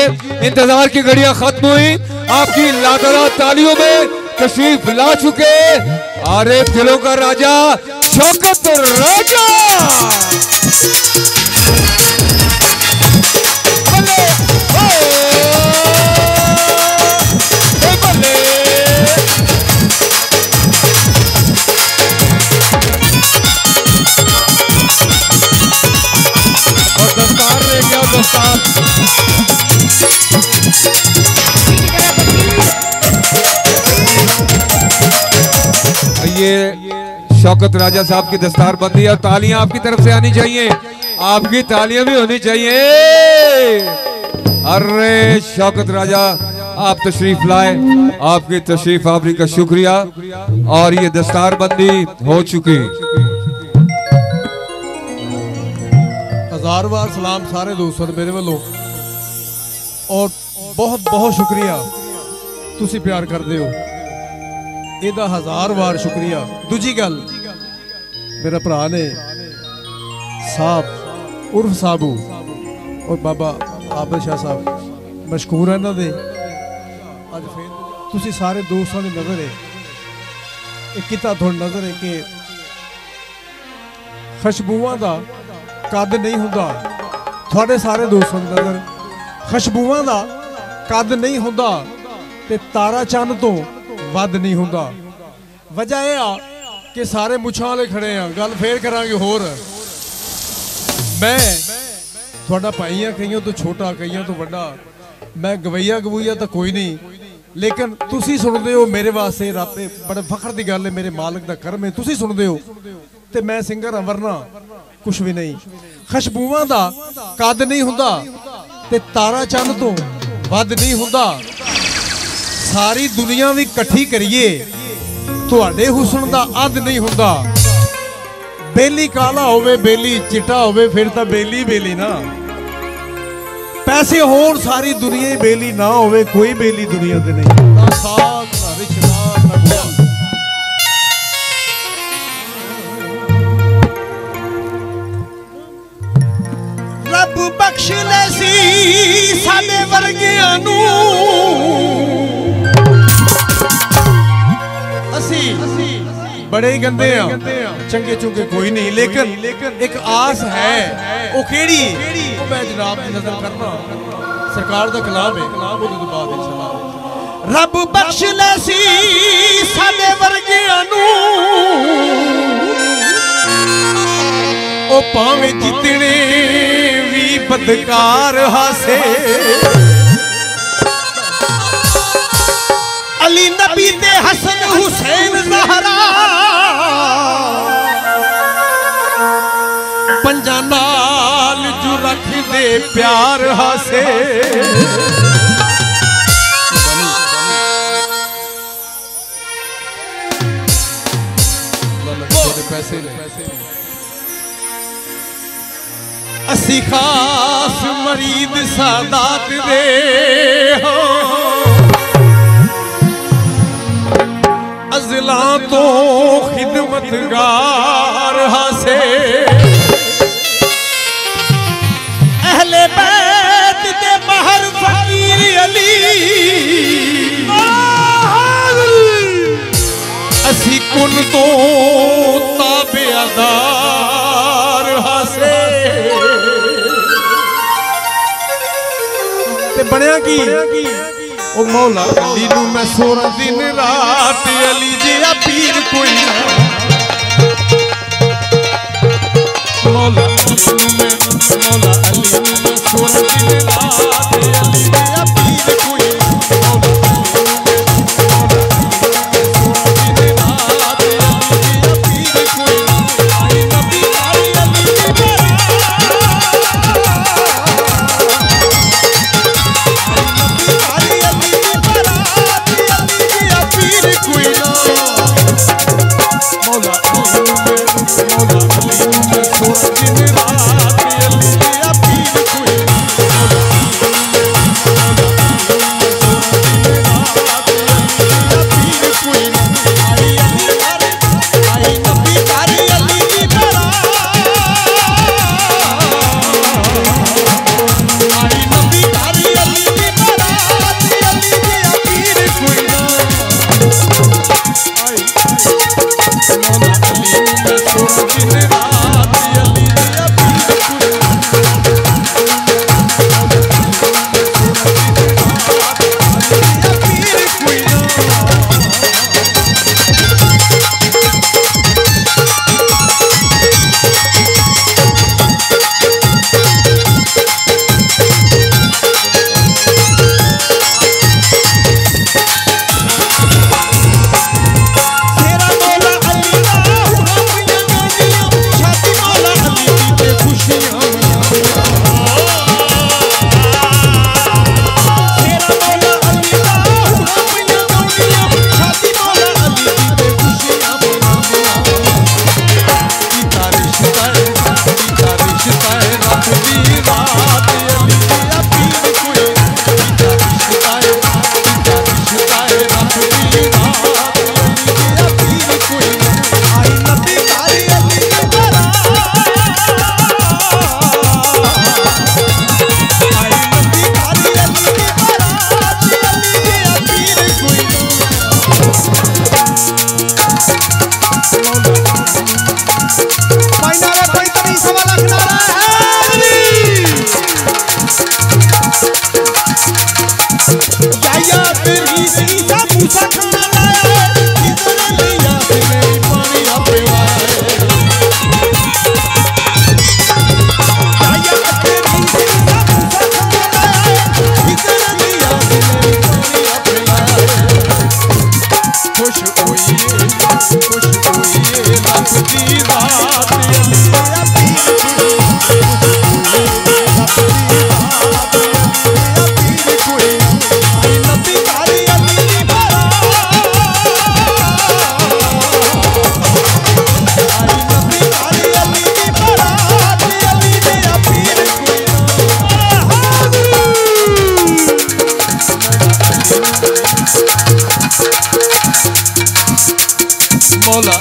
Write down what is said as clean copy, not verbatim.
इंतजार की घड़ियां खत्म हुई, आपकी लातारा तालियों में तशरीफ ला चुके आरिफ दिलों का राजा शौकत राजा। ये शौकत राजा साहब की दस्तार बंदी है और तालियां आपकी तरफ से आनी चाहिए, आपकी तालियां भी होनी चाहिए। अरे शौकत राजा आप तशरीफ लाए, आपकी तशरीफ आवरी का शुक्रिया और ये दस्तार बंदी हो चुकी। हजार बार सलाम सारे दोस्तों मेरे वालों और बहुत बहुत शुक्रिया तुसी प्यार करते हो, ਇਹਦਾ 1000 ਵਾਰ शुक्रिया। दूजी गल मेरा भरा ने साहब उर्फ साबू और बाबा आबिद शाह साहब मशकूर है इन्होंने अज फिर तुसी सारे दोस्तों की नज़र है किता थोड़ी नज़र है कि खुशबूआं का कद नहीं हुंदा, थोड़े सारे दोस्तों की नज़र खुशबूआं का कद नहीं हुंदा ते तारा चंद तो वध नहीं हुंदा। वजह यह आ कि सारे मुछां वाले खड़े हैं, गल फिर करांगे होर। मैं थोड़ा भाई हाँ, कईयों तो छोटा कईयों तो बड़ा, मैं गवैया गवैया तो कोई नहीं, लेकिन तुसी सुनते हो मेरे वास्ते रब बड़े फखर की गल है, मेरे मालिक का करम है। तुसी सुनते हो तो मैं सिंगर हां, वरना कुछ भी नहीं। खुशबूआं दा कद नहीं हुंदा ते तारा चंद तो वध नहीं हुंदा। सारी दुनिया भी कट्ठी करिए तुहाडे हुस्न दा अद नहीं हुंदा। बेली काला होवे बेली चिट्टा होवे फिर तां बेली बेली ना। पैसे होण सारी दुनिया ही बेली ना होवे कोई बेली दुनिया ते नहीं। ना साथ ना रिश्तेदार ना कोई। रब बख्श ले सी साडे वर्गियां नू बड़े ही गंदे हैं, चंगे चुंगे कोई नहीं, लेकिन एक आस है वो केड़ी मैं जनाब की नजर करना सरकार का कलाम है, कलाम होने तो बाद इंशाल्लाह। रब बख्श ले सी साडे वर्गियां नू ओ भावें जितने भी बदकार हासे। अली नबी ते हसन हुसैन ज़हरा पंजा नाल जो रख दे प्यार हासे। असी खास मरीद सादात दे हो अज़ला तो खिदमतगार हासे। अहले बैत दे महर फकीर अली असी कुन तो ताबेदार हासे। ते बनया की ओ मौला अली नू मैं 16 दिन रात अली जिया पीर कोई ना। मौला अली नू मैं 16 दिन रात अली जिया पीर कोई ना। मौला